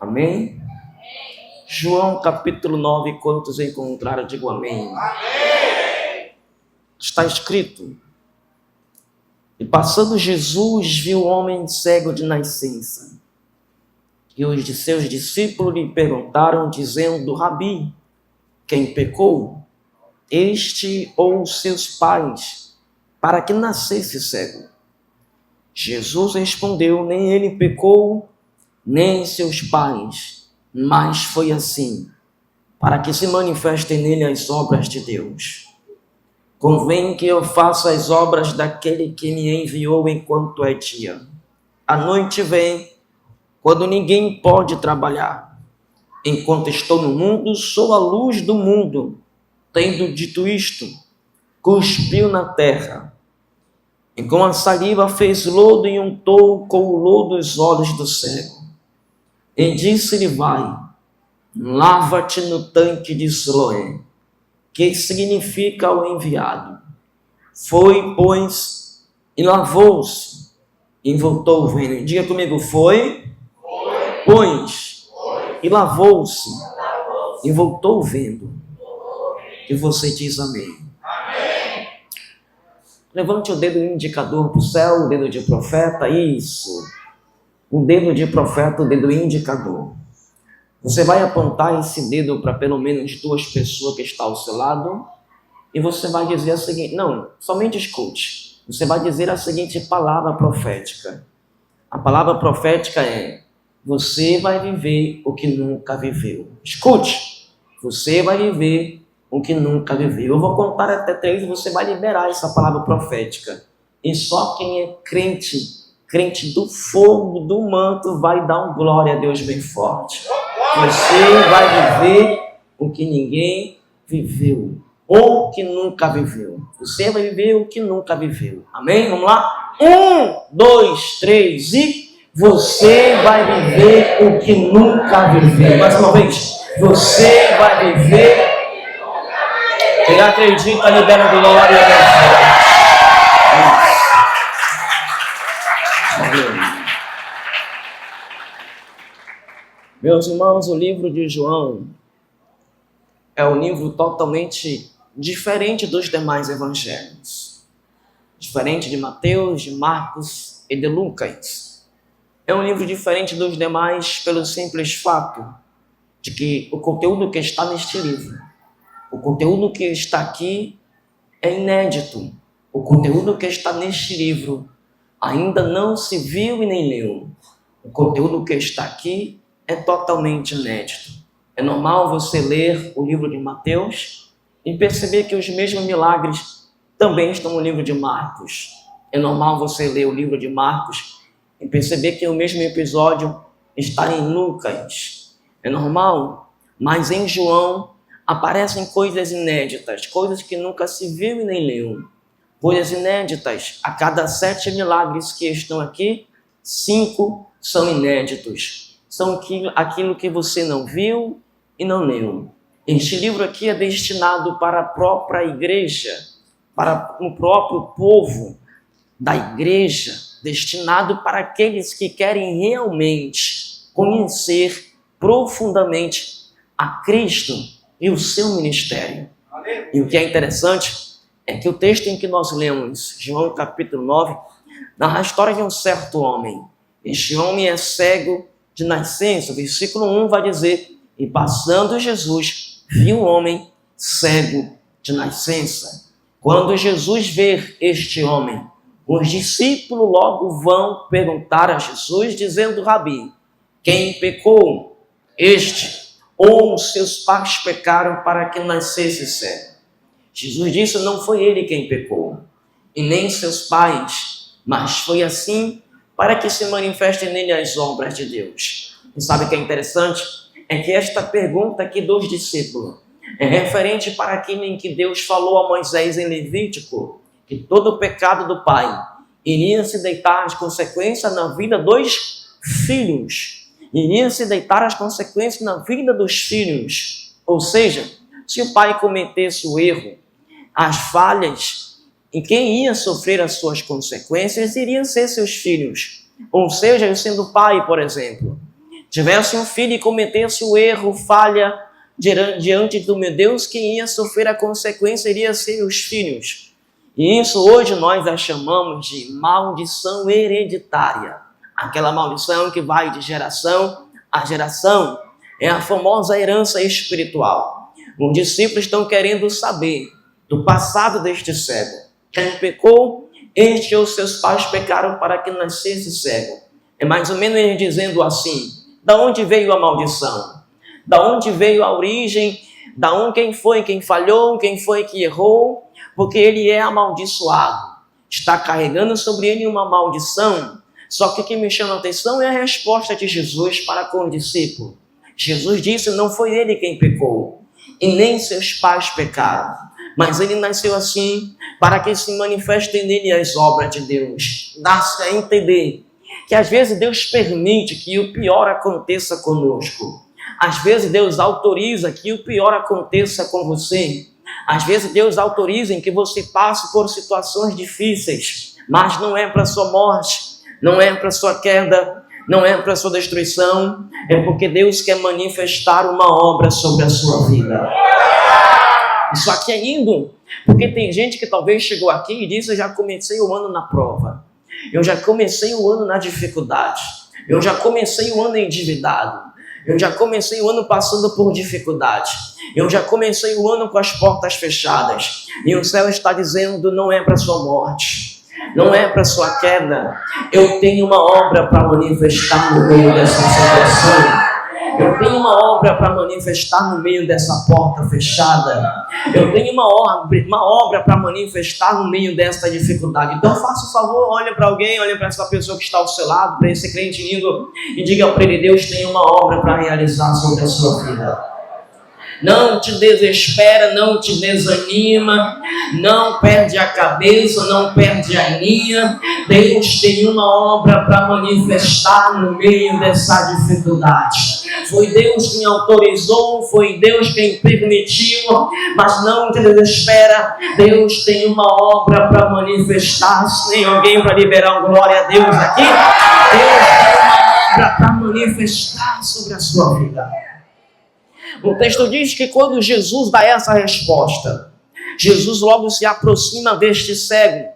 Amém? João capítulo 9, quantos encontraram, digo amém. Amém. Está escrito: e passando Jesus viu o homem cego de nascença. E os de seus discípulos lhe perguntaram, dizendo: Rabi, quem pecou, este ou seus pais, para que nascesse cego? Jesus respondeu: nem ele pecou, nem seus pais, mas foi assim, para que se manifestem nele as obras de Deus. Convém que eu faça as obras daquele que me enviou enquanto é dia. A noite vem, quando ninguém pode trabalhar. Enquanto estou no mundo, sou a luz do mundo. Tendo dito isto, cuspiu na terra, e com a saliva fez lodo e untou com o lodo os olhos do cego. E disse-lhe: vai, lava-te no tanque de Siloé, que significa o enviado. Foi, pois, e lavou-se, e voltou vendo. Diga comigo: foi, pois, e lavou-se, e voltou vendo. E você diz amém. Amém. Levante o dedo indicador para o céu, o dedo de profeta, isso. O dedo de profeta, o dedo indicador. Você vai apontar esse dedo para pelo menos duas pessoas que estão ao seu lado e você vai dizer a seguinte, não, somente escute. Você vai dizer a seguinte palavra profética. A palavra profética é: você vai viver o que nunca viveu. Escute, você vai viver o que nunca viveu. Eu vou contar até 3 e você vai liberar essa palavra profética. E só quem é crente do fogo, do manto, vai dar um glória a Deus bem forte. Você vai viver o que ninguém viveu, ou que nunca viveu. Você vai viver o que nunca viveu. Amém? Vamos lá? 1, 2, 3 e... você vai viver o que nunca viveu. Mais uma vez. Você vai viver... Quem acredita, libera glória a Deus. Meus irmãos, o livro de João é um livro totalmente diferente dos demais evangelhos. Diferente de Mateus, de Marcos e de Lucas. É um livro diferente dos demais pelo simples fato de que o conteúdo que está neste livro, o conteúdo que está aqui é inédito. O conteúdo que está neste livro ainda não se viu e nem leu. O conteúdo que está aqui é totalmente inédito. É normal você ler o livro de Mateus e perceber que os mesmos milagres também estão no livro de Marcos. É normal você ler o livro de Marcos e perceber que o mesmo episódio está em Lucas. É normal, mas em João aparecem coisas inéditas, coisas que nunca se viu e nem leu. Coisas inéditas. A cada 7 milagres que estão aqui, 5 são inéditos. São aquilo que você não viu e não leu. Este livro aqui é destinado para a própria igreja, para o próprio povo da igreja, destinado para aqueles que querem realmente conhecer profundamente a Cristo e o seu ministério. E o que é interessante é que o texto em que nós lemos, João capítulo 9, narra a história de um certo homem. Este homem é cego de nascença. O versículo 1 vai dizer: e passando Jesus, viu um homem cego de nascença. Quando Jesus vê este homem, os discípulos logo vão perguntar a Jesus, dizendo: Rabi, quem pecou? Este ou os seus pais pecaram para que nascesse cego? Jesus disse: não foi ele quem pecou, e nem seus pais, mas foi assim para que se manifestem nele as obras de Deus. E sabe o que é interessante? É que esta pergunta aqui dos discípulos é referente para aquilo em que Deus falou a Moisés em Levítico, que todo o pecado do pai iria se deitar as consequências na vida dos filhos. Iria se deitar as consequências na vida dos filhos. Ou seja, se o pai cometesse o erro, as falhas, e quem ia sofrer as suas consequências iriam ser seus filhos. Ou seja, eu sendo pai, por exemplo, tivesse um filho e cometesse o erro, falha, diante do meu Deus, quem ia sofrer a consequência iria ser os filhos. E isso hoje nós a chamamos de maldição hereditária. Aquela maldição que vai de geração a geração. É a famosa herança espiritual. Os discípulos estão querendo saber do passado deste cego. Quem pecou, este ou seus pais pecaram para que nascesse cego. É mais ou menos ele dizendo assim: da onde veio a maldição? Da onde veio a origem? Quem foi quem falhou? Quem foi que errou? Porque ele é amaldiçoado. Está carregando sobre ele uma maldição. Só que o que me chama a atenção é a resposta de Jesus para com o discípulo. Jesus disse: não foi ele quem pecou, e nem seus pais pecaram, mas ele nasceu assim para que se manifestem nele as obras de Deus. Dá-se a entender que às vezes Deus permite que o pior aconteça conosco. Às vezes Deus autoriza que o pior aconteça com você. Às vezes Deus autoriza que você passe por situações difíceis, mas não é para sua morte, não é para sua queda, não é para sua destruição, é porque Deus quer manifestar uma obra sobre a sua vida. Isso aqui é lindo, porque tem gente que talvez chegou aqui e disse: eu já comecei o ano na prova, eu já comecei o ano na dificuldade, eu já comecei o ano endividado, eu já comecei o ano passando por dificuldade, eu já comecei o ano com as portas fechadas, e o céu está dizendo: não é para sua morte, não é para sua queda. Eu tenho uma obra para manifestar no meio dessa situação. Eu tenho uma obra para manifestar no meio dessa porta fechada. Eu tenho uma obra para manifestar no meio dessa dificuldade. Então faça o favor, olhe para alguém, olhe para essa pessoa que está ao seu lado, para esse crente lindo, e diga para ele: Deus tem uma obra para realizar sobre a sua vida. Não te desespera, não te desanima, não perde a cabeça, não perde a linha. Deus tem uma obra para manifestar no meio dessa dificuldade. Foi Deus quem autorizou, foi Deus quem permitiu, mas não te desespera. Deus tem uma obra para manifestar. Se tem alguém para liberar glória a Deus aqui, Deus tem uma obra para manifestar sobre a sua vida. O texto diz que quando Jesus dá essa resposta, Jesus logo se aproxima deste cego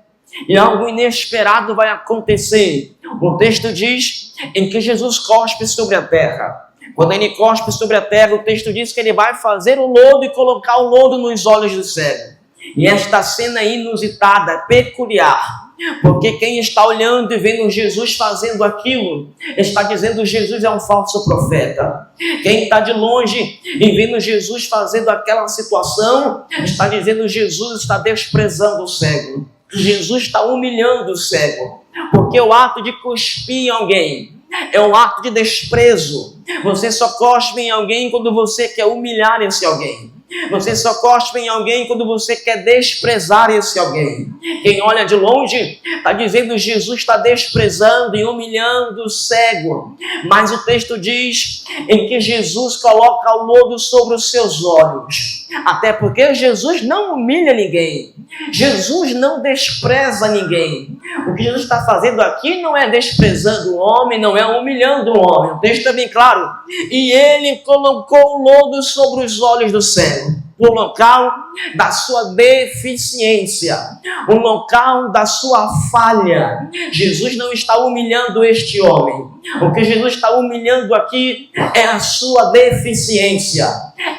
e algo inesperado vai acontecer. O texto diz em que Jesus cospe sobre a terra. Quando ele cospe sobre a terra, o texto diz que ele vai fazer o lodo e colocar o lodo nos olhos do cego. E esta cena é inusitada, peculiar. Porque quem está olhando e vendo Jesus fazendo aquilo, está dizendo: Jesus é um falso profeta. Quem está de longe e vendo Jesus fazendo aquela situação, está dizendo: Jesus está desprezando o cego. Jesus está humilhando o cego. Porque o ato de cuspir em alguém é um ato de desprezo. Você só cospe em alguém quando você quer humilhar esse alguém. Você só cospe em alguém quando você quer desprezar esse alguém. Quem olha de longe está dizendo: Jesus está desprezando e humilhando o cego. Mas o texto diz em que Jesus coloca o lodo sobre os seus olhos. Até porque Jesus não humilha ninguém. Jesus não despreza ninguém. O que Jesus está fazendo aqui não é desprezando o homem, não é humilhando o homem. O texto é bem claro. E ele colocou o lodo sobre os olhos do cego. O local da sua deficiência, o local da sua falha. Jesus não está humilhando este homem. O que Jesus está humilhando aqui é a sua deficiência,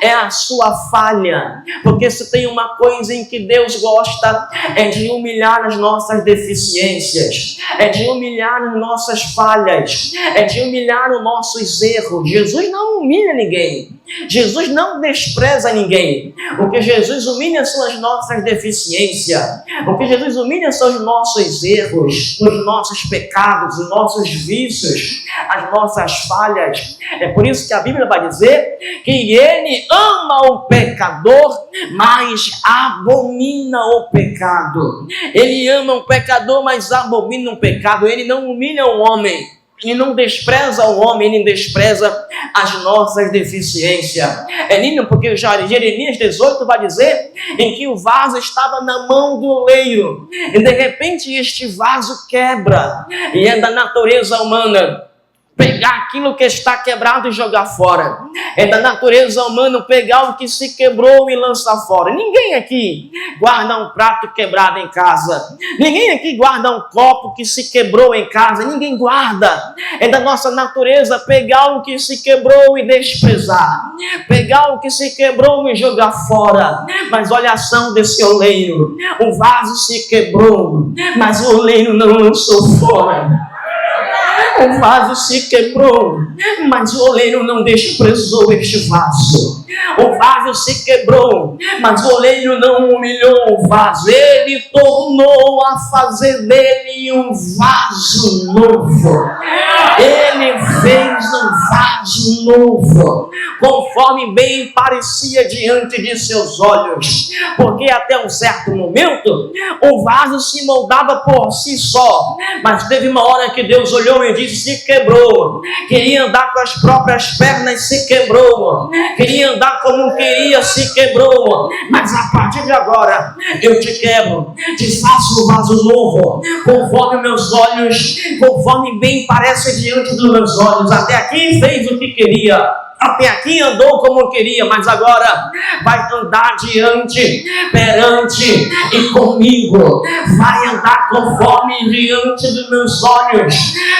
é a sua falha. Porque se tem uma coisa em que Deus gosta, é de humilhar as nossas deficiências, é de humilhar as nossas falhas, é de humilhar os nossos erros. Jesus não humilha ninguém. Jesus não despreza ninguém. O que Jesus humilha são as nossas deficiências. O que Jesus humilha são os nossos erros, os nossos pecados, os nossos vícios, as nossas falhas. É por isso que a Bíblia vai dizer que ele ama o pecador, mas abomina o pecado. Ele ama o pecador, mas abomina o pecado. Ele não humilha o homem. Ele não despreza o homem, ele despreza as nossas deficiências. É lindo porque Jeremias 18 vai dizer em que o vaso estava na mão do oleiro. E de repente este vaso quebra. E é da natureza humana. pegar aquilo que está quebrado e jogar fora. É da natureza humana pegar o que se quebrou e lançar fora. Ninguém aqui guarda um prato quebrado em casa. Ninguém aqui guarda um copo que se quebrou em casa. Ninguém guarda. É da nossa natureza pegar o que se quebrou e desprezar. Pegar o que se quebrou e jogar fora. Mas olha a ação desse oleiro. O vaso se quebrou, mas o oleiro não lançou fora. O vaso se quebrou, mas o oleiro não desprezou este vaso. O vaso se quebrou, mas o oleiro não humilhou o vaso. Ele tornou a fazer dele um vaso novo. Ele fez um vaso novo, conforme bem parecia diante de seus olhos. Porque até um certo momento, o vaso se moldava por si só. Mas teve uma hora que Deus olhou e disse: se quebrou. Queria andar com as próprias pernas, se quebrou. Queria andar como queria, se quebrou. Mas a partir de agora, eu te quebro, te faço um vaso novo, conforme meus olhos, conforme bem parece diante dos meus olhos. Até aqui fez o que queria. Até aqui andou como queria, mas agora vai andar perante e comigo. Vai andar conforme diante dos meus olhos.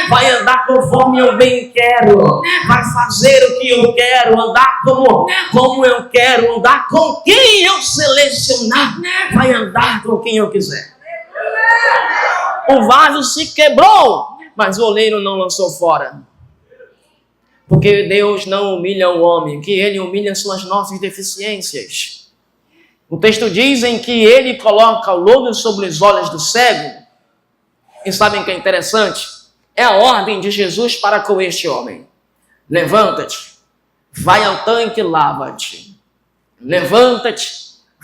Vai andar conforme eu bem quero. Vai fazer o que eu quero. Andar como eu quero. Andar com quem eu selecionar. Vai andar com quem eu quiser. O vaso se quebrou, mas o oleiro não lançou fora. Porque Deus não humilha o homem, que Ele humilha suas nossas deficiências. O texto diz em que Ele coloca o lodo sobre os olhos do cego. E sabem o que é interessante? É a ordem de Jesus para com este homem. Levanta-te, vai ao tanque e lava-te. Levanta-te,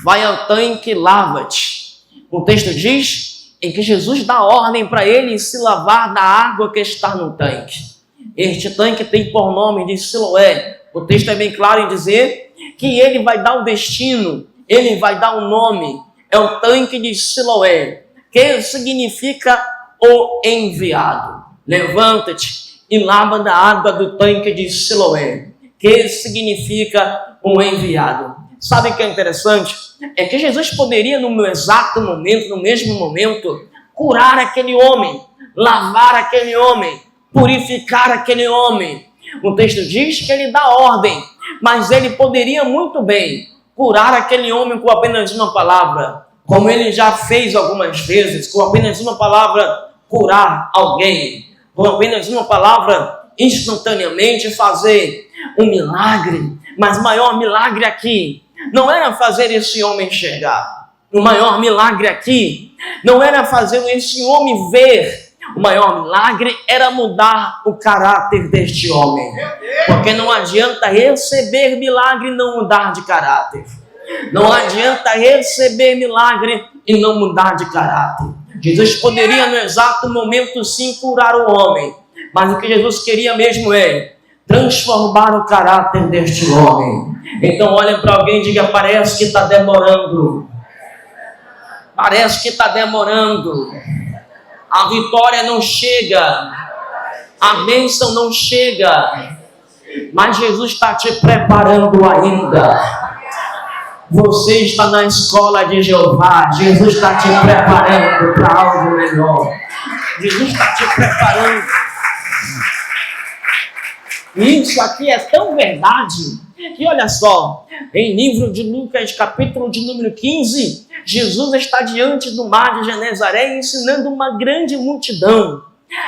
vai ao tanque e lava-te. O texto diz em que Jesus dá ordem para ele se lavar da água que está no tanque. Este tanque tem por nome de Siloé. O texto é bem claro em dizer que ele vai dar o destino, ele vai dar o nome. É o tanque de Siloé, que significa o enviado. Levanta-te e lava da água do tanque de Siloé, que significa o enviado. Sabe o que é interessante? É que Jesus poderia no mesmo momento, curar aquele homem, lavar aquele homem, purificar aquele homem. O texto diz que ele dá ordem, mas ele poderia muito bem curar aquele homem com apenas uma palavra, como ele já fez algumas vezes, com apenas uma palavra curar alguém, com apenas uma palavra instantaneamente fazer um milagre. Mas o maior milagre aqui não era fazer esse homem enxergar. O maior milagre aqui não era fazer esse homem ver. O maior milagre era mudar o caráter deste homem. Porque não adianta receber milagre e não mudar de caráter. Não adianta receber milagre e não mudar de caráter. Jesus poderia no exato momento sim curar o homem. Mas o que Jesus queria mesmo é transformar o caráter deste homem. Então olha para alguém e diga: parece que está demorando. Parece que está demorando. A vitória não chega, a bênção não chega, mas Jesus está te preparando ainda. Você está na escola de Jeová, Jesus está te preparando para algo melhor. Jesus está te preparando. E isso aqui é tão verdade que olha só, em livro de Lucas, capítulo de número 15, Jesus está diante do mar de Genezaré ensinando uma grande multidão.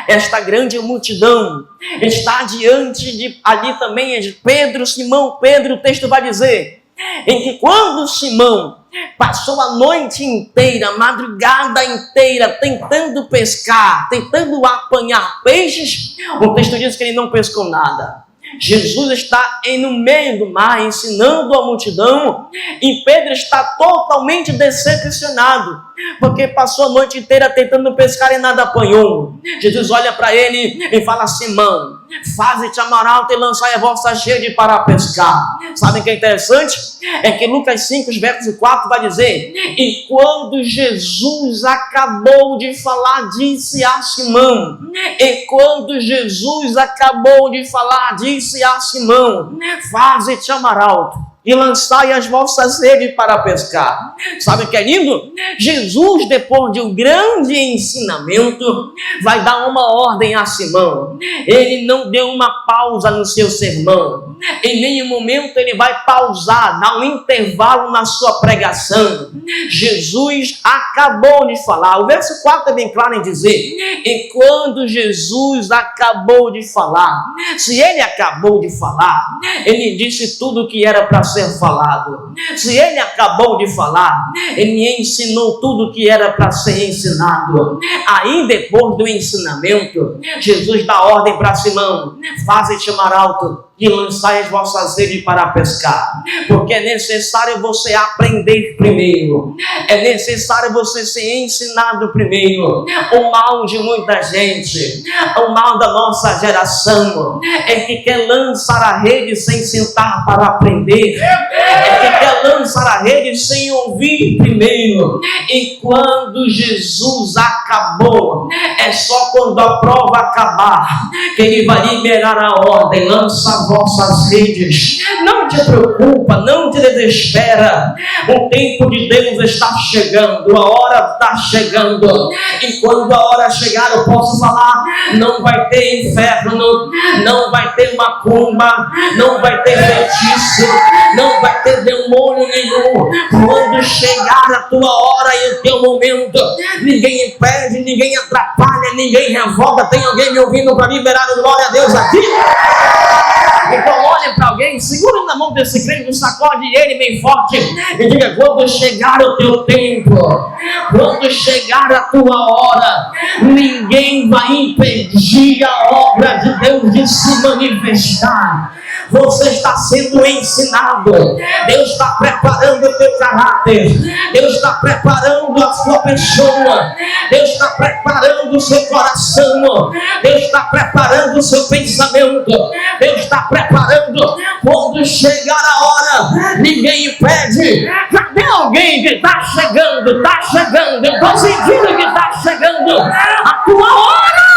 Esta grande multidão está diante de, ali também é de Pedro, Simão, Pedro. O texto vai dizer em que quando Simão passou a noite inteira, a madrugada inteira, tentando pescar, tentando apanhar peixes, o texto diz que ele não pescou nada. Jesus está no meio do mar ensinando a multidão e Pedro está totalmente decepcionado. porque passou a noite inteira tentando pescar e nada apanhou. Jesus olha para ele e fala: Simão, faze-te amaral e lançai a vossa rede para pescar. Sabe o que é interessante? É que Lucas 5, verso 4 vai dizer: e quando Jesus acabou de falar, disse a Simão. E quando Jesus acabou de falar, disse a Simão: faze-te amaral e lançai as vossas redes para pescar. Sabe o que é lindo? Jesus, depois de um grande ensinamento, vai dar uma ordem a Simão. Ele não deu uma pausa no seu sermão. Em nenhum momento ele vai pausar, dar um intervalo na sua pregação. Jesus acabou de falar. O verso 4 é bem claro em dizer: e quando Jesus acabou de falar, se ele acabou de falar, ele disse tudo o que era para ser falado. Se ele acabou de falar, ele ensinou tudo o que era para ser ensinado. Aí depois do ensinamento, Jesus dá ordem para Simão: faze-te amaral e lançai as vossas redes para pescar, porque é necessário você aprender primeiro, é necessário você ser ensinado primeiro. O mal de muita gente, o mal da nossa geração, é que quer lançar a rede sem sentar para aprender, é que quer lançar a rede sem ouvir primeiro. E quando Jesus acabou, é só quando a prova acabar que ele vai liberar a ordem: lança vossas redes. Não te preocupa, não te desespera. O tempo de Deus está chegando, a hora está chegando. E quando a hora chegar, eu posso falar: não vai ter inferno, não vai ter macumba, não vai ter feitiço, não vai ter demônio nenhum. Quando chegar a tua hora e o teu momento, ninguém impede, ninguém atrapalha, ninguém revoga. Tem alguém me ouvindo para liberar o glória a Deus aqui? Então olhe para alguém, segura na mão desse crente, sacode ele bem forte e diga: quando chegar o teu tempo, quando chegar a tua hora, ninguém vai impedir a obra de Deus de se manifestar. Você está sendo ensinado. Deus está preparando o teu caráter. Deus está preparando a sua pessoa. Deus está preparando o seu coração. Deus está preparando o seu pensamento. Deus está preparando. Quando chegar a hora, ninguém impede. Cadê alguém que está chegando? Está chegando. Eu estou sentindo que está chegando a tua hora.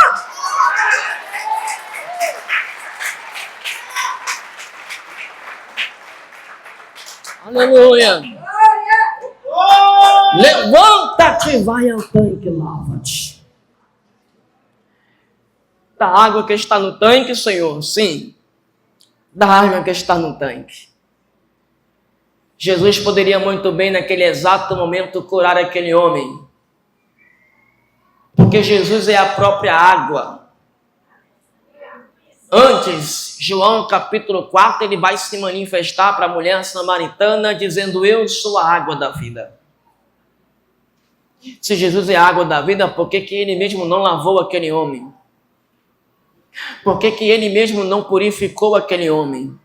Aleluia! Levanta-te e vai ao tanque, lava-te. Da água que está no tanque, Senhor, sim. Da água que está no tanque. Jesus poderia muito bem, naquele exato momento, curar aquele homem. Porque Jesus é a própria água. Antes, João capítulo 4, ele vai se manifestar para a mulher samaritana dizendo: eu sou a água da vida. Se Jesus é a água da vida, por que ele mesmo não lavou aquele homem? Por que ele mesmo não purificou aquele homem?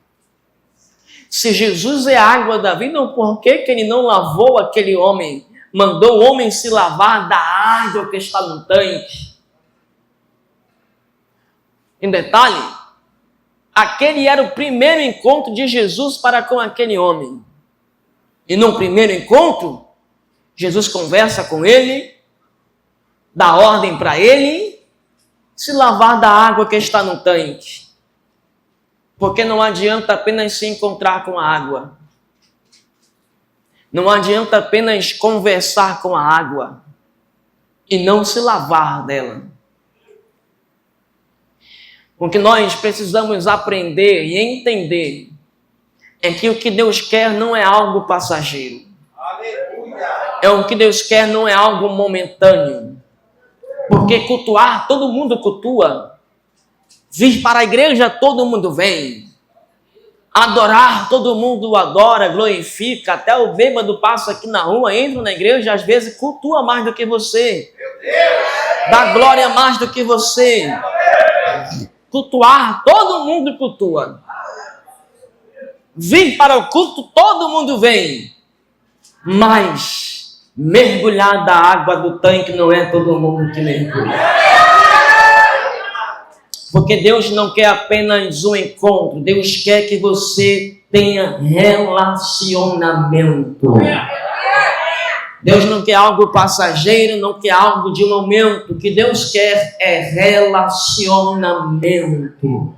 Se Jesus é a água da vida, por que ele não lavou aquele homem? Mandou o homem se lavar da água que está no tanque. Em detalhe, aquele era o primeiro encontro de Jesus para com aquele homem. E no primeiro encontro, Jesus conversa com ele, dá ordem para ele se lavar da água que está no tanque. Porque não adianta apenas se encontrar com a água. Não adianta apenas conversar com a água e não se lavar dela. O que nós precisamos aprender e entender é que o que Deus quer não é algo passageiro. Aleluia. É o que Deus quer não é algo momentâneo. Porque cultuar, todo mundo cultua. Vir para a igreja, todo mundo vem. Adorar, todo mundo adora, glorifica. Até o bêbado passa aqui na rua, entra na igreja, às vezes cultua mais do que você. Dá glória mais do que você. Cultuar, todo mundo cultua. Vir para o culto, todo mundo vem. Mas mergulhar da água do tanque não é todo mundo que mergulha. Porque Deus não quer apenas um encontro, Deus quer que você tenha relacionamento. Deus não quer algo passageiro, não quer algo de momento. O que Deus quer é relacionamento.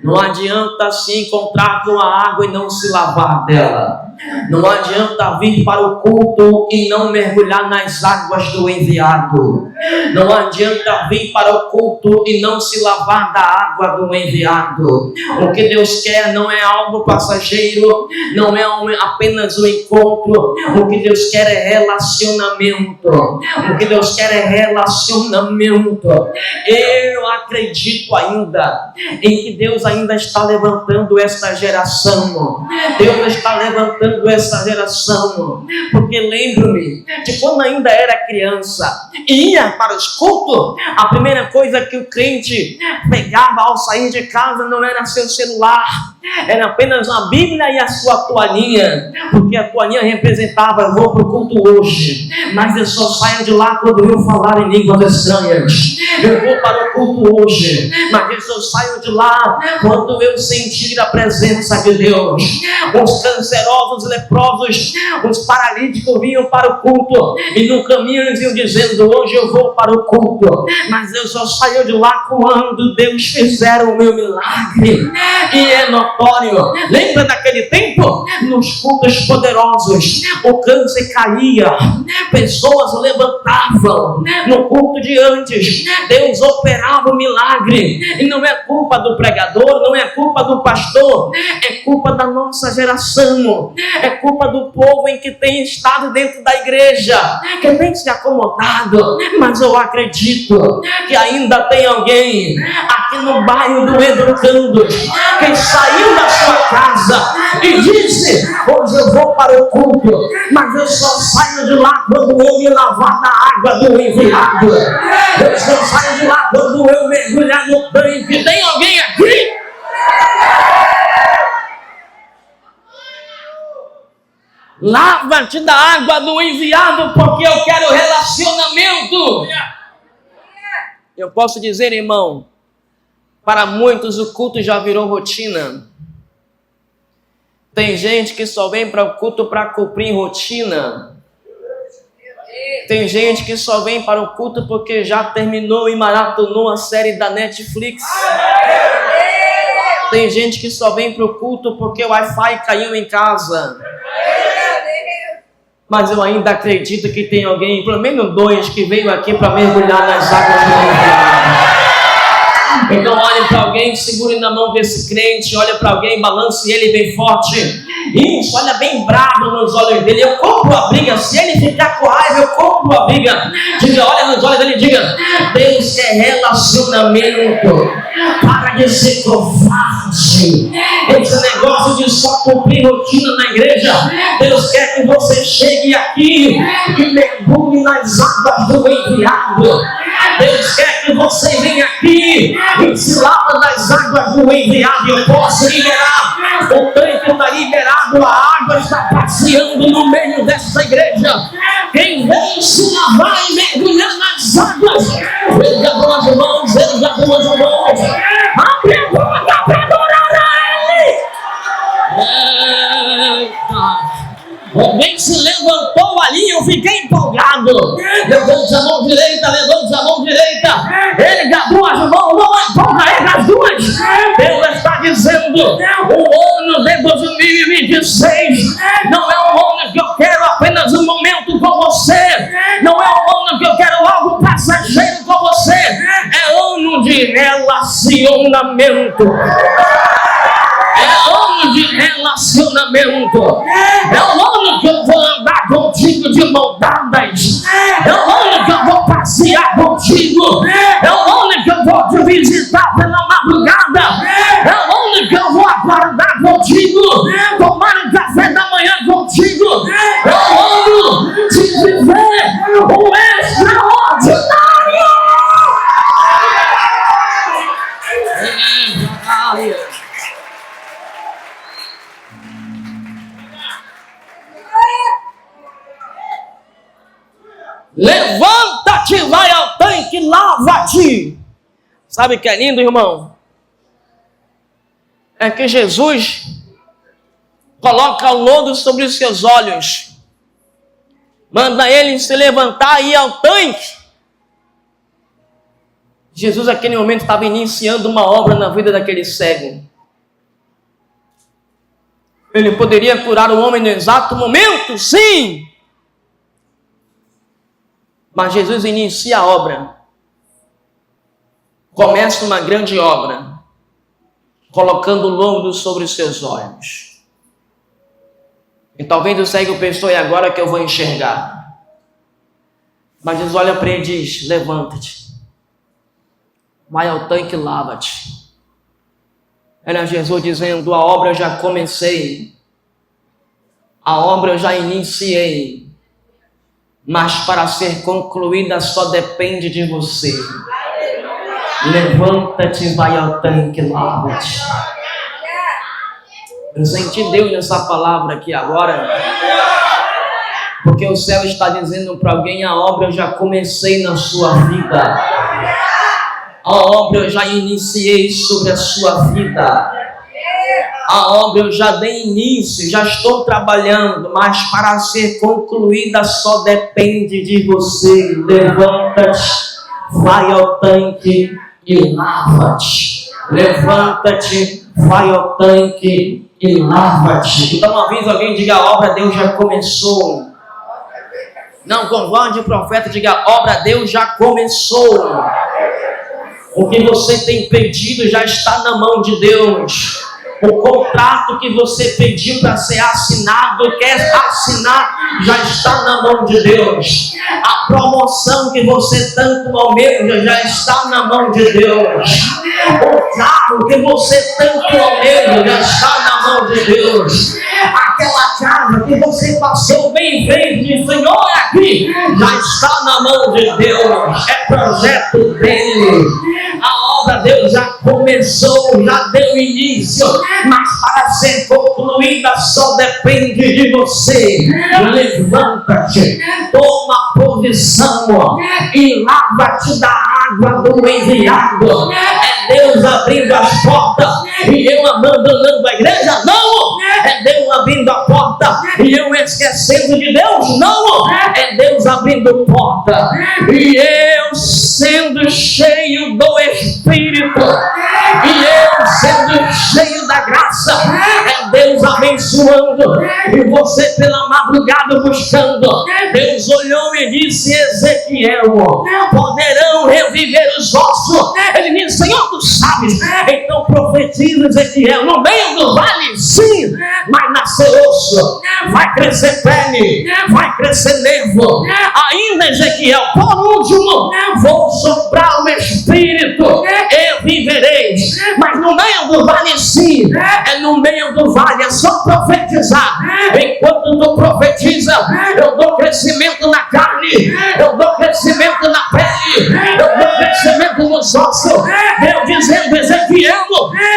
Não adianta se encontrar com a água e não se lavar dela. Não adianta vir para o culto e não mergulhar nas águas do enviado. Não adianta vir para o culto e não se lavar da água do enviado. O que Deus quer não é algo passageiro, não é apenas um encontro. O que Deus quer é relacionamento. O que Deus quer é relacionamento. Eu acredito ainda em que Deus ainda está levantando essa geração. Deus está levantando essa geração, porque lembro-me de quando ainda era criança, ia para os cultos, a primeira coisa que o crente pegava ao sair de casa não era seu celular, era apenas uma Bíblia e a sua toalhinha, porque a toalhinha representava: eu vou para o culto hoje, mas eu só saio de lá quando eu falar em línguas estranhas. Eu vou para o culto hoje, mas eu só saio de lá quando eu sentir a presença de Deus. Os cancerosos, os leprosos, os paralíticos vinham para o culto e no caminho eles iam dizendo: hoje eu vou para o culto, mas eu só saio de lá quando Deus fizer o meu milagre. E é notório. Lembra daquele tempo? Nos cultos poderosos o câncer caía, pessoas levantavam. No culto de antes Deus operava o milagre, e não é culpa do pregador, não é culpa do pastor, é culpa da nossa geração, é culpa do povo em que tem estado dentro da igreja, que tem se acomodado. Mas eu acredito que ainda tem alguém aqui no bairro do Educando que saiu da sua casa e disse: hoje eu vou para o culto, mas eu só saio de lá quando eu me lavar da água do enviado. Eu só saio de lá quando eu mergulhar no tanque. Tem alguém aqui? Lava-te da água do enviado, porque eu quero relacionamento. Eu posso dizer, irmão, para muitos o culto já virou rotina. Tem gente que só vem para o culto para cumprir rotina. Tem gente que só vem para o culto porque já terminou e maratonou a série da Netflix. Tem gente que só vem para o culto porque o Wi-Fi caiu em casa. Mas eu ainda acredito que tem alguém, pelo menos 2, que veio aqui para mergulhar nas águas do enviado. Então olhe para alguém, segure na mão desse crente, olha para alguém, balance ele bem forte. Isso, olha bem bravo nos olhos dele. Eu compro a briga. Se ele ficar com raiva, eu compro a briga. Diga, olha nos olhos dele e diga: Deus quer relacionamento. Para de ser covarde. Esse negócio de só cumprir rotina na igreja. Deus quer que você chegue aqui e mergulhe nas águas do enviado. Deus quer que você venha aqui e se lava nas águas do enviado. Eu posso liberar. O tanque está liberado, a água está passeando no meio dessa igreja. Quem vem se lavar e mergulhar nas águas, veja com as mãos, veja com as mãos. Abre a boca para adorar a Ele. Eita! Alguém se levantou ali, eu fiquei empolgado. Levante a mão direita, levante a mão direita. Ele abriu as mãos, não é bom carregar as duas. Deus está dizendo: o ano de 2026 não é um ano que eu quero apenas um momento com você. Não é um ano que eu quero algo passageiro com você. É ano de relacionamento. É ano de relacionamento. É o ano que eu vou andar contigo de mão dadas. É o ano que eu vou passear contigo. É o ano que eu vou te visitar pela madrugada. É o ano que eu vou acordar contigo, tomar um café da manhã contigo. É o ano de viver o extraordinário. Levanta-te, vai ao tanque, lava-te. Sabe o que é lindo, irmão? É que Jesus coloca o lodo sobre os seus olhos, manda ele se levantar e ir ao tanque. Jesus, naquele momento, estava iniciando uma obra na vida daquele cego. Ele poderia curar o homem no exato momento, sim. Mas Jesus inicia a obra. Começa uma grande obra, colocando o lodo sobre os seus olhos. E talvez o cego pensou, é agora que eu vou enxergar. Mas Jesus olha para ele e diz, levanta-te. Vai ao tanque e lava-te. Era Jesus dizendo, a obra eu já comecei. A obra eu já iniciei. Mas para ser concluída só depende de você. Levanta-te, vai ao tanque e lava-te. Eu senti Deus nessa palavra aqui agora. Porque o céu está dizendo para alguém, a obra eu já comecei na sua vida. A obra eu já iniciei sobre a sua vida. A obra eu já dei início, já estou trabalhando, mas para ser concluída só depende de você. Levanta-te, vai ao tanque e lava-te. Levanta-te, vai ao tanque e lava-te. Então avisa alguém, diga, a obra Deus já começou. Não, com voz de profeta, diga, a obra Deus já começou. O que você tem pedido já está na mão de Deus. O contrato que você pediu para ser assinado, quer assinar, já está na mão de Deus. A promoção que você tanto almeja já está na mão de Deus. O carro que você tanto almeja já está na mão de Deus. Aquela casa que você passou bem feito, Senhor, aqui, já está na mão de Deus. É projeto dele. A obra Deus já começou, já deu início, mas para ser concluída só depende de você. Levanta-te, toma posição e lava-te da água do enviado. É Deus abrindo as portas e eu abandonando a igreja? Não! É Deus abrindo a porta e eu esquecendo de Deus? Não! É Deus abrindo porta e eu sendo cheio do Espírito e eu sendo cheio da graça. É Deus abençoando e você pela madrugada buscando. Deus olhou e disse, Ezequiel, poderão reviver os ossos? Ele disse, Senhor, tu sabes. Então profetiza, Ezequiel, no meio do vale, sim, vai nascer osso, vai crescer pele, vai crescer nervo. Ainda, Ezequiel, por último, vou soprar o Espírito e vivereis. Mas no meio do vale, sim, é no meio do vale, é só profetizar. Enquanto tu profetiza, eu dou crescimento na carne, eu dou crescimento na pele, eu dou crescimento nos ossos. Eu dizendo, Ezequiel,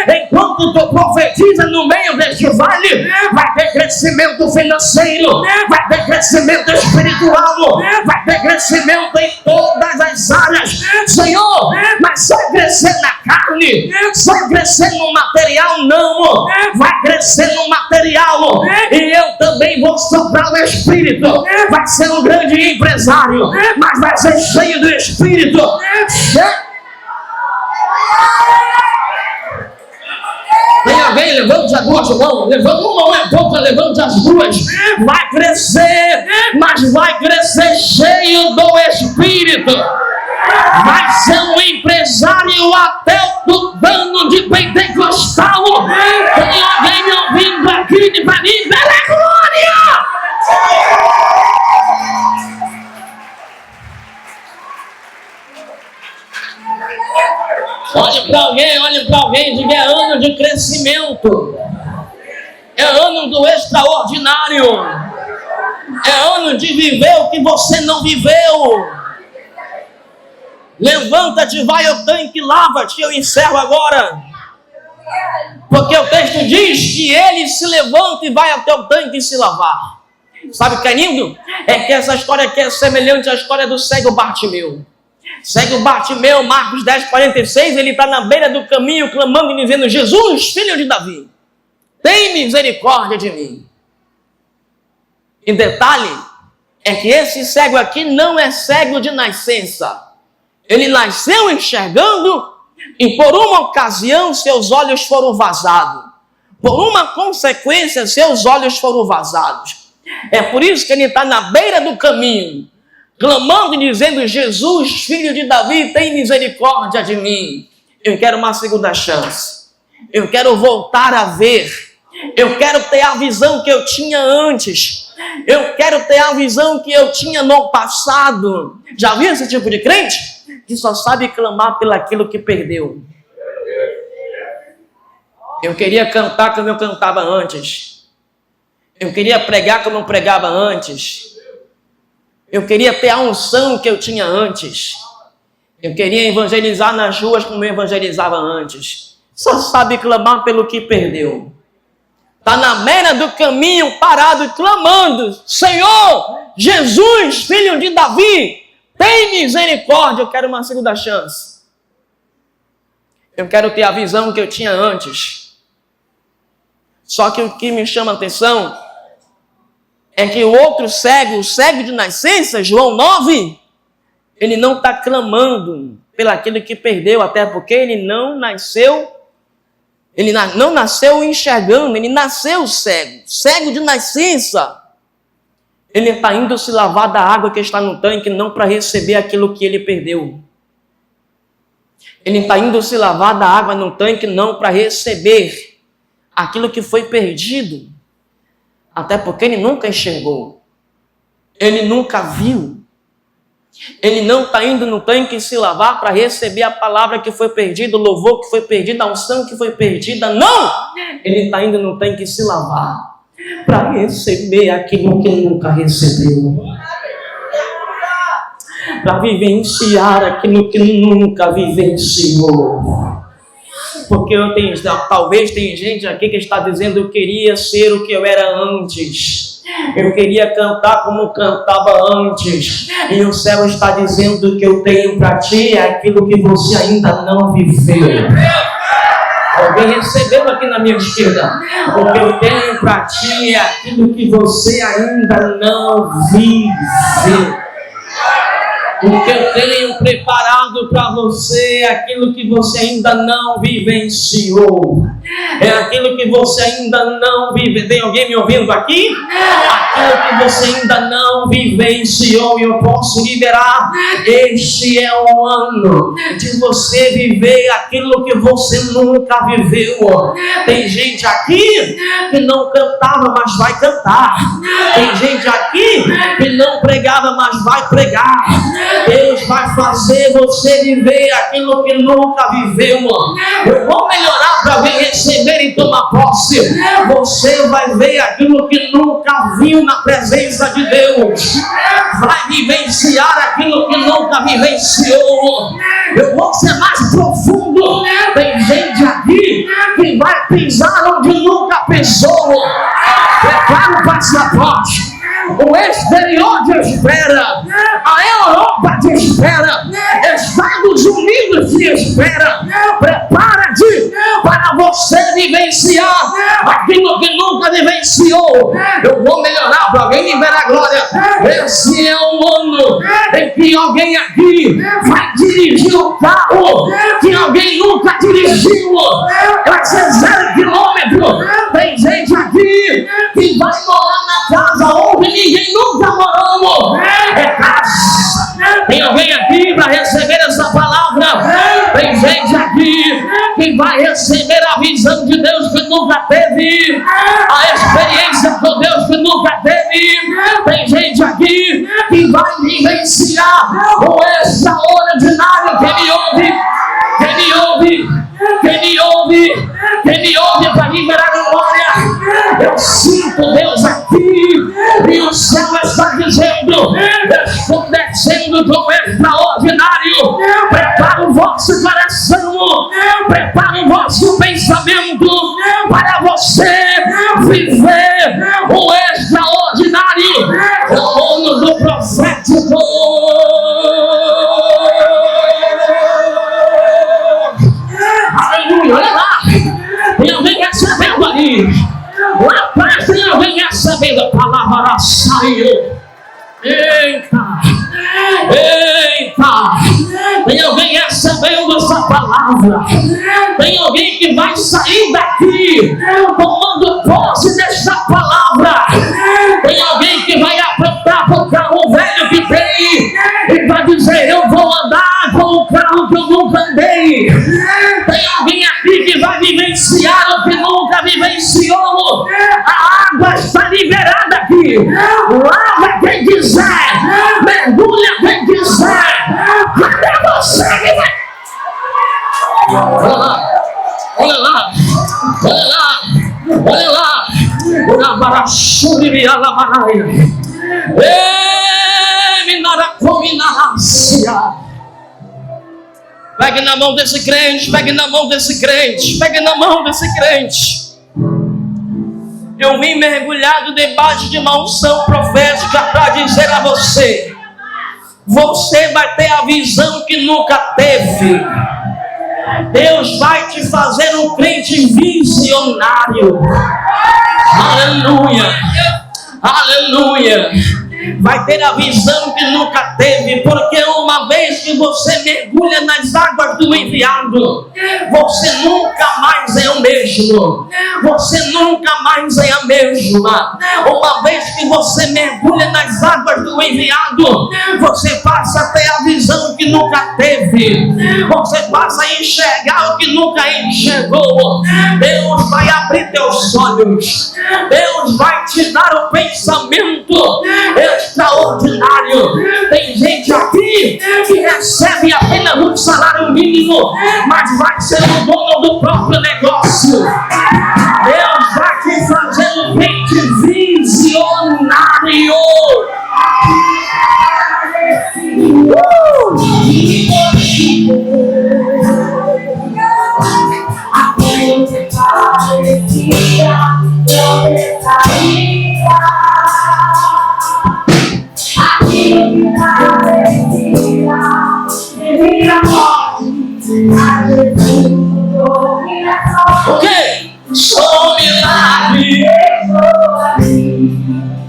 enquanto tu profetiza no meio deste vale, vai ter crescimento financeiro, vai ter crescimento espiritual, vai ter crescimento em todas as áreas. Senhor, mas só crescer na carne, só crescer no material, não. Vai crescer no material e eu também vou soprar o Espírito. Vai ser um grande empresário, mas vai ser cheio do Espírito. Tem alguém, levante as duas mãos, levanta uma mão e outra, levante as duas. Vai crescer, mas vai crescer cheio do Espírito. Vai ser um empresário até do dano de pentecostal. Tem alguém me ouvindo aqui de para mim? Pela glória! Olhe para alguém, diga, é ano de crescimento, é ano do extraordinário, é ano de viver o que você não viveu. Levanta-te, vai ao tanque, lava-te. Eu encerro agora, porque o texto diz que ele se levanta e vai até o tanque se lavar. Sabe o que é lindo? É que essa história aqui é semelhante à história do cego Bartimeu. Cego Bartimeu, Marcos 10:46, ele está na beira do caminho clamando e dizendo: Jesus, filho de Davi, tem misericórdia de mim. E detalhe é que esse cego aqui não é cego de nascença. Ele nasceu enxergando e por uma ocasião seus olhos foram vazados. Por uma consequência seus olhos foram vazados. É por isso que ele está na beira do caminho, clamando e dizendo: Jesus, filho de Davi, tem misericórdia de mim. Eu quero uma segunda chance. Eu quero voltar a ver. Eu quero ter a visão que eu tinha antes. Eu quero ter a visão que eu tinha no passado. Já viu esse tipo de crente? Que só sabe clamar pelaquilo que perdeu. Eu queria cantar como eu cantava antes. Eu queria pregar como eu pregava antes. Eu queria ter a unção que eu tinha antes. Eu queria evangelizar nas ruas como eu evangelizava antes. Só sabe clamar pelo que perdeu. Está na beira do caminho, parado e clamando: Senhor, Jesus, filho de Davi, tem misericórdia. Eu quero uma segunda chance. Eu quero ter a visão que eu tinha antes. Só que o que me chama a atenção é que o outro cego, o cego de nascença, João 9, ele não está clamando pelaquilo que perdeu, até porque ele não nasceu enxergando, ele nasceu cego, cego de nascença. Ele está indo se lavar da água que está no tanque, não para receber aquilo que ele perdeu. Ele está indo se lavar da água no tanque, não para receber aquilo que foi perdido. Até porque ele nunca enxergou. Ele nunca viu. Ele não está indo no tanque se lavar para receber a palavra que foi perdida, o louvor que foi perdido, a unção que foi perdida. Não! Ele está indo no tanque se lavar para receber aquilo que nunca recebeu. Para vivenciar aquilo que nunca vivenciou. Porque talvez tem gente aqui que está dizendo: eu queria ser o que eu era antes. Eu queria cantar como cantava antes. E o céu está dizendo: que eu tenho para ti é aquilo que você ainda não viveu. Alguém recebeu aqui na minha esquerda? O que eu tenho para ti é aquilo que você ainda não viveu. O que eu tenho preparado para você é aquilo que você ainda não vivenciou. É aquilo que você ainda não vive. Tem alguém me ouvindo aqui? Aquilo que você ainda não vivenciou. E eu posso liberar. Este é o ano de você viver aquilo que você nunca viveu. Tem gente aqui que não cantava, mas vai cantar. Tem gente aqui que não pregava, mas vai pregar. Deus vai fazer você viver aquilo que nunca viveu. Eu vou melhorar para ver receber e tomar posse. Você vai ver aquilo que nunca viu na presença de Deus. Vai vivenciar aquilo que nunca vivenciou. Eu vou ser mais profundo. Tem gente aqui que vai pisar onde nunca pisou. Prepara o passaporte. O exterior te espera, a Europa te espera, Estados Unidos te espera. Prepara-te para você vivenciar aquilo que nunca vivenciou. Eu vou melhorar para alguém liberar a glória. Esse é o ano em que alguém aqui vai dirigir um carro que alguém nunca dirigiu. Vai ser 0 quilômetro. Tem gente aqui que vai morar na casa onde ninguém nunca morou. É casa. Tem alguém aqui para receber essa palavra? Tem gente aqui que vai receber a visão de Deus que nunca teve, a experiência com Deus que nunca teve. Tem gente aqui que vai vivenciar o extraordinário. Quem me ouve? Quem me ouve? Quem me ouve? Quem me ouve para liberar a glória? Eu sinto Deus aqui e o céu está dizendo: estou descendo do extraordinário. Prepara o vosso coração, prepara o vosso pensamento para você viver o extraordinário. recebendo a palavra saiu. Eita! Tem alguém recebendo essa palavra? Tem alguém que vai sair daqui tomando posse dessa palavra? Tem alguém que vai apontar para o carro velho que tem e vai dizer: eu vou andar com o carro que eu nunca andei? Tem alguém aqui que vai vivenciar o que nunca vivenciou? A água está liberada aqui. Lava quem quiser, mergulha quem quiser. Cadê você que vai? Olha lá. Pegue na mão desse crente, pegue na mão desse crente, pegue na mão desse crente. Eu vim mergulhado debaixo de uma unção profética para dizer a você: você vai ter a visão que nunca teve. Deus vai te fazer um crente visionário. Aleluia, aleluia. Vai ter a visão que nunca teve, porque uma vez que você mergulha nas águas do enviado, você nunca mais é o mesmo. Você nunca mais é a mesma. Uma vez que você mergulha nas águas do enviado, você passa a ter a visão que nunca teve. Você passa a enxergar o que nunca enxergou. Deus vai abrir teus olhos. Deus vai te dar o pensamento extraordinário. Tem gente aqui que recebe apenas um salário mínimo, mas vai ser o dono do próprio negócio. Deus vai te fazer um crente visionário. Aquilo que parecia não estaria. Aquilo que parecia seria morte, mas Jesus mudou minha sorte. O quê? Sou um milagre.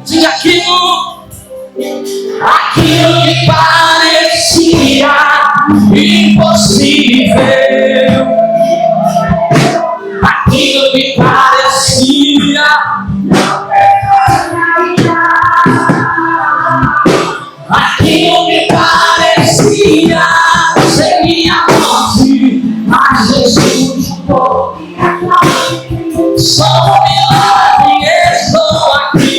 Diga aquilo que parecia impossível. Aquilo que parecia aquilo que parecia seria morte, mas Jesus mudou minha sorte. Sou um milagre, estou aqui.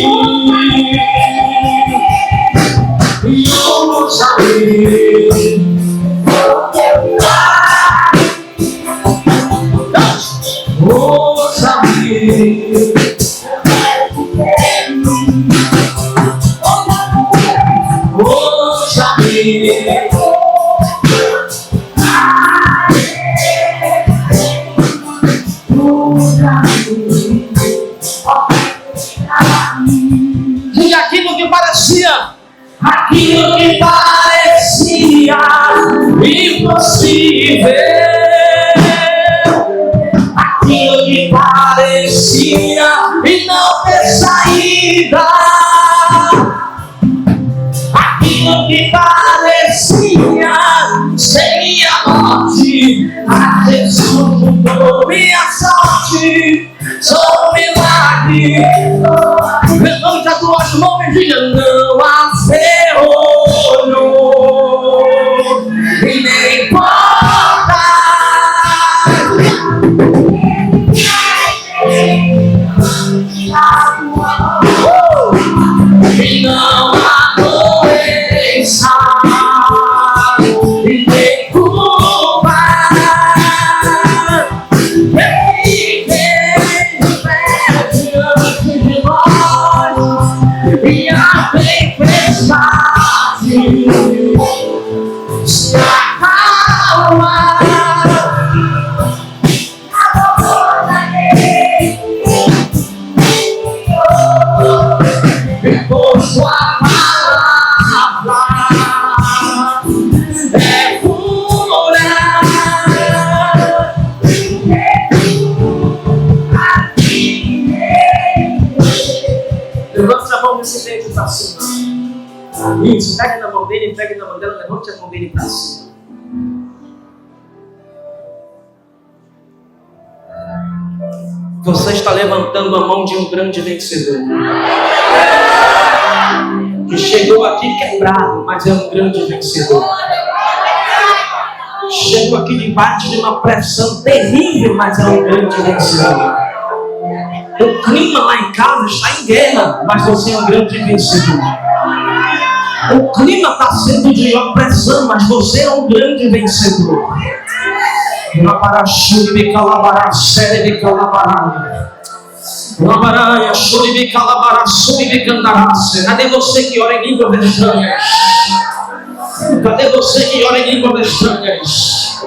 E usa-me. Diga aquilo que parecia impossível, aquilo que parecia e não ter saída, aquilo que parecia seria morte, a Jesus mudou minha sorte. Sou um milagre. Levante as tuas mãos e diga: não há ferrolho e nem importa. E não há doença e nem culpa. E a tempestade se acalma. E por sua palavra é pura. joga esse beijo para cima. Isso, pega na mão dele, pega na mão dela, levante a mão dele para cima. Você está levantando a mão de um grande vencedor. Que chegou aqui quebrado, mas é um grande vencedor. Chegou aqui debaixo de uma pressão terrível, mas é um grande vencedor. O clima lá em casa está em guerra, mas você é um grande vencedor. O clima está sendo de opressão, mas você é um grande vencedor. Cadê você que ora em línguas estranhas? Cadê você que ora em línguas estranhas?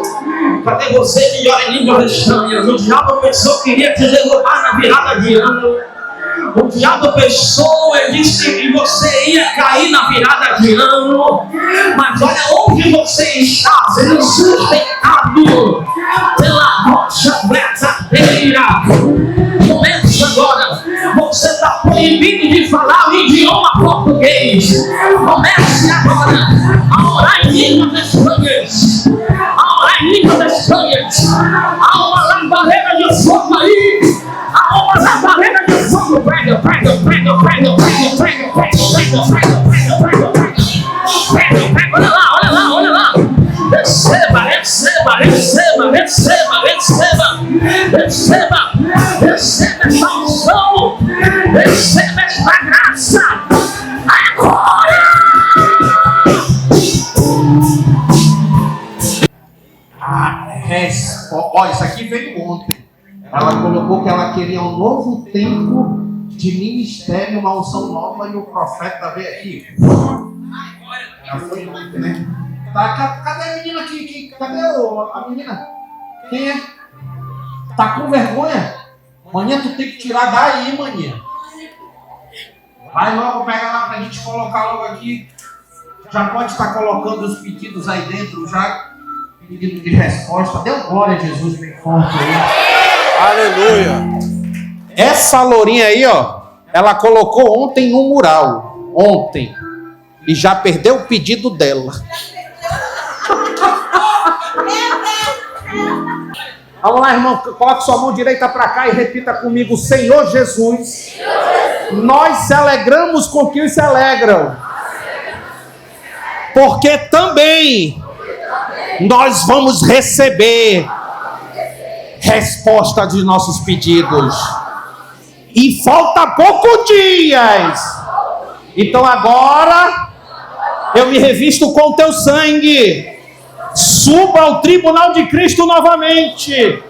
Cadê você que ora em línguas estranhas? O diabo pensou que queria te derrubar na virada de ano. O diabo pensou e disse que você ia cair na virada de ano. Mas olha onde você está sendo sustentado pela rocha verdadeira. Começa agora. Você está proibido de falar o idioma português. Comece agora a orar em línguas estranhas. A orar em línguas estranhas. Há uma labareda de fogo aí. Há uma labareda de fogo. Prega, prega, prega, prega, prega, prega, prega, prega, prega, prega, prega, prega. Olha lá, olha lá, olha lá. Receba, receba, receba, receba, receba, receba, receba essa unção, receba essa graça, agora! Ó, isso aqui veio ontem. Ela colocou que ela queria um novo tempo de ministério, uma unção nova, e o profeta veio aqui. Ela foi ontem, né? Tá, cadê a menina aqui? Cadê a menina? Quem é? Tá com vergonha? Maninha, tu tem que tirar daí, maninha. Vai logo, pega lá pra gente colocar logo aqui. Já pode estar colocando os pedidos aí dentro, já. Pedido de resposta. Deu glória a Jesus bem forte aí. Aleluia. Essa lourinha aí, ó, ela colocou ontem no mural. Ontem. E já perdeu o pedido dela. Vamos lá, irmão, coloque sua mão direita para cá e repita comigo: Senhor Jesus, nós se alegramos com quem se alegram, porque também nós vamos receber resposta de nossos pedidos. E falta poucos dias. Então agora eu me revisto com teu sangue. Suba ao tribunal de Cristo novamente.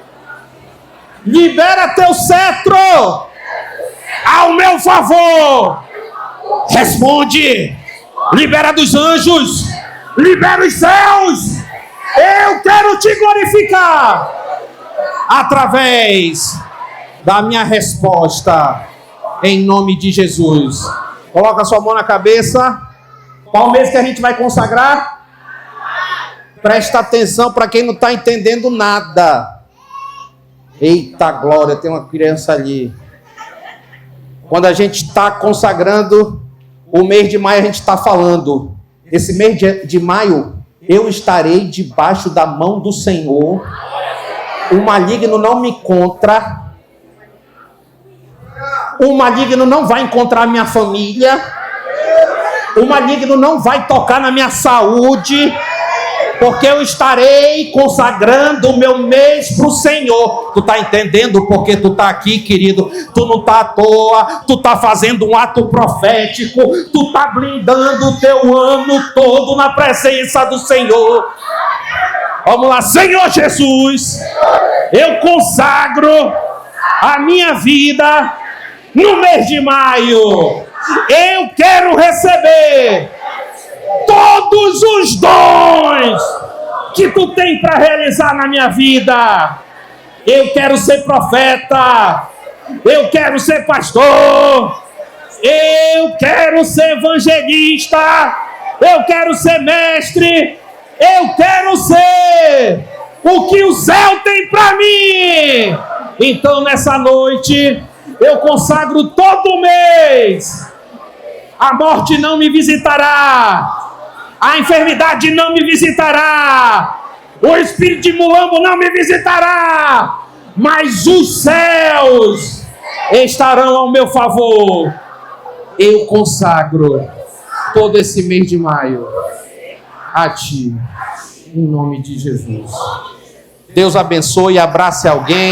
Libera teu cetro ao meu favor. Responde. Libera dos anjos. Libera os céus. Eu quero te glorificar através da minha resposta, em nome de Jesus. Coloca sua mão na cabeça. Qual mês que a gente vai consagrar? Presta atenção para quem não está entendendo nada. Eita glória, tem uma criança ali. Quando a gente está consagrando o mês de maio, a gente está falando: esse mês de maio eu estarei debaixo da mão do Senhor. O maligno não me encontra. O maligno não vai encontrar minha família. O maligno não vai tocar na minha saúde. Porque eu estarei consagrando o meu mês para o Senhor. Tu está entendendo porque tu está aqui, querido? Tu não está à toa. Tu está fazendo um ato profético. Tu está blindando o teu ano todo na presença do Senhor. Vamos lá. Senhor Jesus, eu consagro a minha vida no mês de maio. Eu quero receber todos os dons que tu tem para realizar na minha vida. Eu quero ser profeta. Eu quero ser pastor. Eu quero ser evangelista. Eu quero ser mestre. Eu quero ser o que o céu tem para mim. Então nessa noite eu consagro todo mês A morte não me visitará. A enfermidade não me visitará. O espírito de mulambo não me visitará. Mas os céus estarão ao meu favor. Eu consagro todo esse mês de maio a Ti, em nome de Jesus. Deus abençoe e abrace alguém.